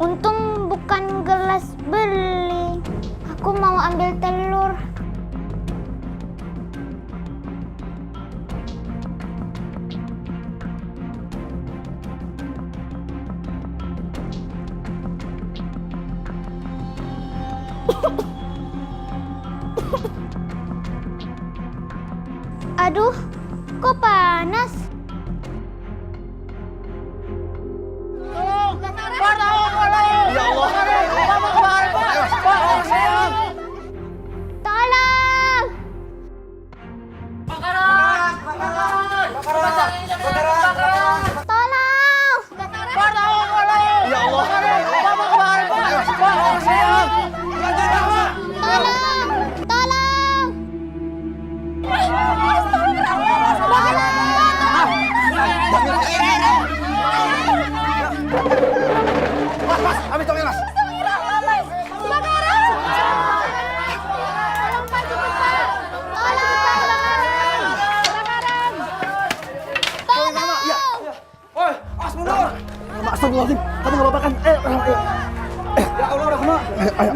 Untung bukan gelas beli. Aku mau ambil telur. Aduh, kok panas? Tolong! Tolong! Tolong! Tolong! Mas, ambil tolong mas. Oi, Mas mundur. Astagfirullahaladzim, kamu nggak apa-apa kan? Ya Allah, Rahma. Ayo.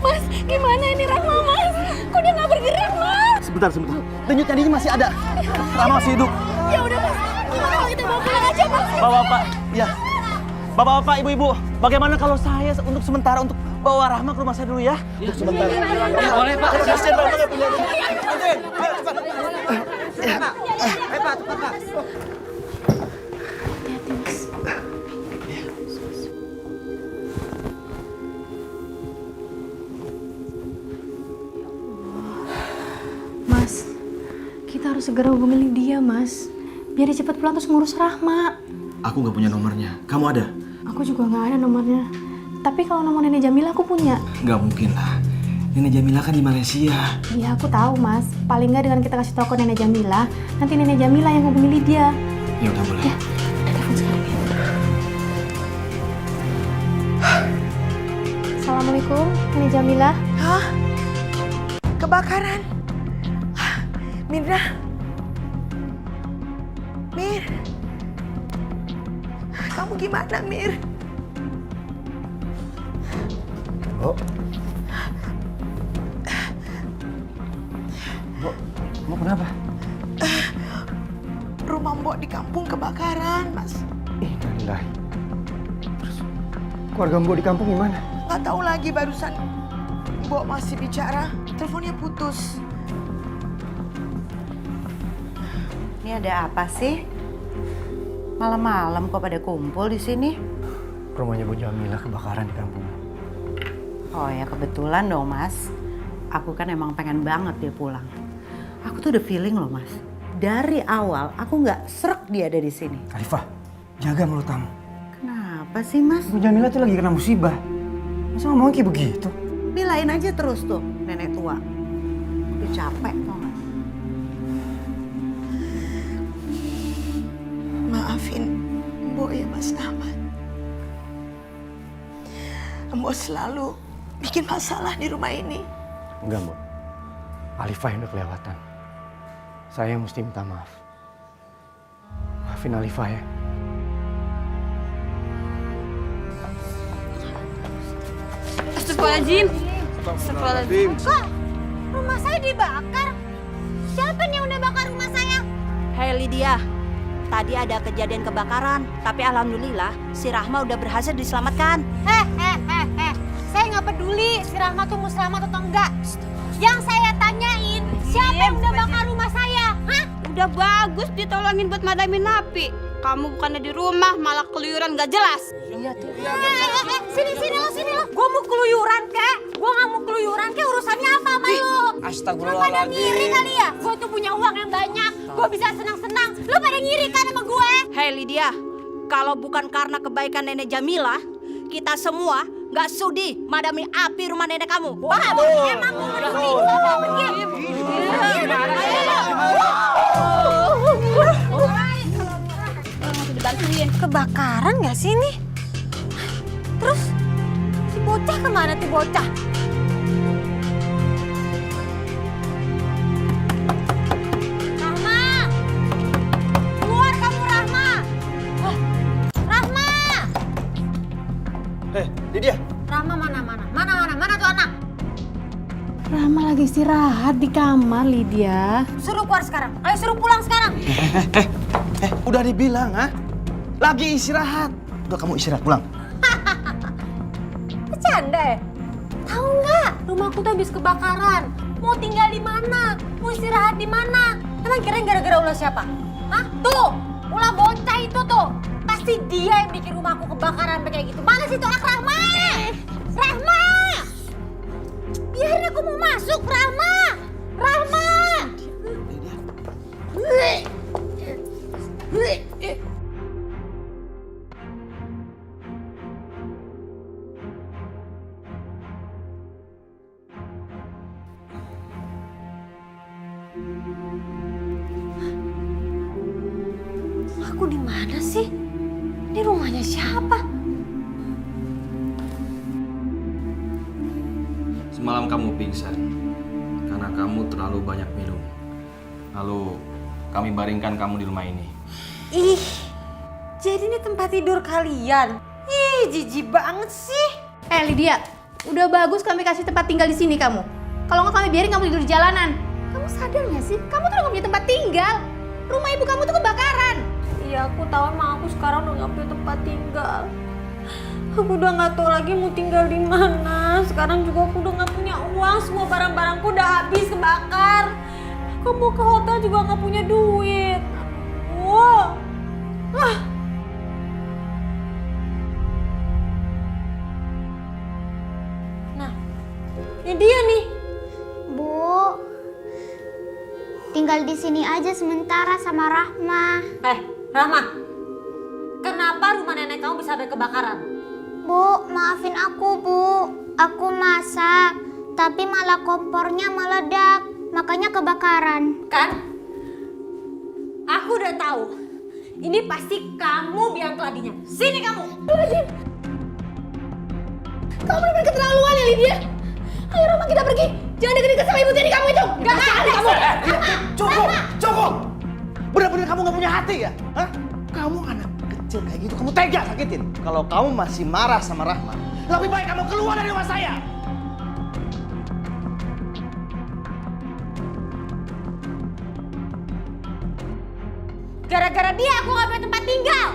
Mas, gimana ini Rahma, Mas? Kok dia nggak bergerak, Mas? Sebentar. Denyutnya ini masih ada. Rahma masih hidup. Ya udah, Mas. Gimana kalau kita bawa pulang aja, Mas? Bapak-bapak, ya. Bapak-bapak, ibu-ibu, bagaimana kalau saya untuk sementara untuk bawa Rahma ke rumah saya dulu ya? Untuk sementara. Ya, boleh Pak. Kasihan Rahma nggak punya rumah. Ayo cepat. Ayo Pak, cepat Pak. Mas, kita harus segera hubungi Lydia, Mas. Biar dia cepat pulang terus ngurus Rahma. Aku nggak punya nomornya. Kamu ada? Aku juga nggak ada nomornya. Tapi kalau nomor Nenek Jamila aku punya. Nggak mungkin lah. Nenek Jamila kan di Malaysia. Iya, aku tahu, Mas. Paling nggak dengan kita kasih tahu ke Nenek Jamila, nanti Nenek Jamila yang hubungi Lydia. Ya udah boleh. Ya, telepon sekarang ya. Assalamualaikum, Nenek Jamila. Hah? Kebakaran? Mirna? Mir? Kamu gimana, Mir? Oh. Mbok kenapa? Rumah Mbok di kampung kebakaran, Mas. Innalillahi. Terus keluarga Mbok di kampung gimana? Nggak tahu lagi barusan Mbok masih bicara, teleponnya putus. Ini ada apa sih? Malam-malam kok pada kumpul di sini? Rumahnya Bu Jamila kebakaran di kampung. Oh ya kebetulan dong Mas. Aku kan emang pengen banget dia pulang. Aku tuh udah feeling loh Mas. Dari awal aku nggak srek dia ada di sini. Arifah, jaga mulut kamu. Kenapa sih Mas? Bu Jamila tuh lagi kena musibah. Masa ngomongnya kayak begitu? Bilain aja terus tuh nenek tua. Udah capek tau gak? Maafin Mbok ya Mas Ahmad. Mbok selalu bikin masalah di rumah ini. Enggak, Mbok. Alifah yang udah kelewatan. Saya yang mesti minta maaf. Maafin Alifah ya. Astagfirullahaladzim. Astagfirullahaladzim. Kok rumah saya dibakar? Siapa nih yang udah bakar rumah saya? Hei Lydia, tadi ada kejadian kebakaran, tapi alhamdulillah si Rahma udah berhasil diselamatkan. Saya nggak peduli si Rahma tuh mau selamat atau enggak. Yang saya tanyain, siapa yang udah bakar rumah saya? Hah? Udah bagus ditolongin buat madamin api. Kamu bukannya di rumah malah keluyuran gak jelas. Sini lo. Gue mau keluyuran kek. Gue nggak mau keluyuran kek. Urusannya apa sama lo? Lo pada ngiri kali ya? Gue tuh punya uang yang banyak. Gue bisa senang-senang. Lo pada ngiri kan sama gue? Hei Lydia, kalau bukan karena kebaikan nenek Jamila, kita semua gak sudi madami api rumah nenek kamu. Paham? Emang gue peduli. Bantuin. Kebakaran nggak sih ini? Terus si bocah kemana tuh bocah? Rahma mana tuh anak? Rahma lagi istirahat di kamar, Lydia. Suruh keluar sekarang. Ayo suruh pulang sekarang. Udah dibilang, ah? Lagi istirahat. Udah kamu istirahat pulang. Bercanda ya? Tahu nggak? Rumahku tuh habis kebakaran. Mau tinggal di mana? Mau istirahat di mana? Emang kirain gara-gara ulah siapa? Hah? Tuh, ulah bocah itu tuh. Pasti dia yang bikin rumahku kebakaran kayak gitu. Mana sih tuh anak Rahma? Rahma! Biarin aku mau masuk, Rahma! Rahma! Aku di mana sih? Ini rumahnya siapa? Semalam kamu pingsan karena kamu terlalu banyak minum. Lalu kami baringkan kamu di rumah ini. Ih, jadi ini tempat tidur kalian? Ih, jijik banget sih. Lydia, udah bagus kami kasih tempat tinggal di sini kamu. Kalau nggak kami biarin kamu tidur di jalanan. Kamu sadar nggak sih? Kamu tuh udah nggak punya tempat tinggal. Rumah ibu kamu tuh kebakaran. Iya, aku tahu emang aku sekarang udah gak punya tempat tinggal. Aku udah gak tahu lagi mau tinggal di mana. Sekarang juga aku udah gak punya uang. Semua barang-barangku udah habis kebakar. Aku mau ke hotel juga gak punya duit. Wow. Nah, ini dia nih. Bu, tinggal di sini aja sementara sama Rahma. Rahma, kenapa rumah nenek kamu bisa sampai kebakaran? Bu, maafin aku, Bu. Aku masak, tapi malah kompornya meledak, makanya kebakaran. Kan? Aku udah tahu. Ini pasti kamu biang keladinya. Sini kamu. Kamu benar-benar keterlaluan ya, Lydia. Ayo Rahma, kita pergi. Jangan deket-deket sama ibu tiri kamu itu. Gak ada kamu. Cukup! Bener-bener kamu gak punya hati ya? Hah? Kamu anak kecil kayak gitu, kamu tega sakitin. Kalau kamu masih marah sama Rahma, lebih baik kamu keluar dari rumah saya. Gara-gara dia aku gak punya tempat tinggal.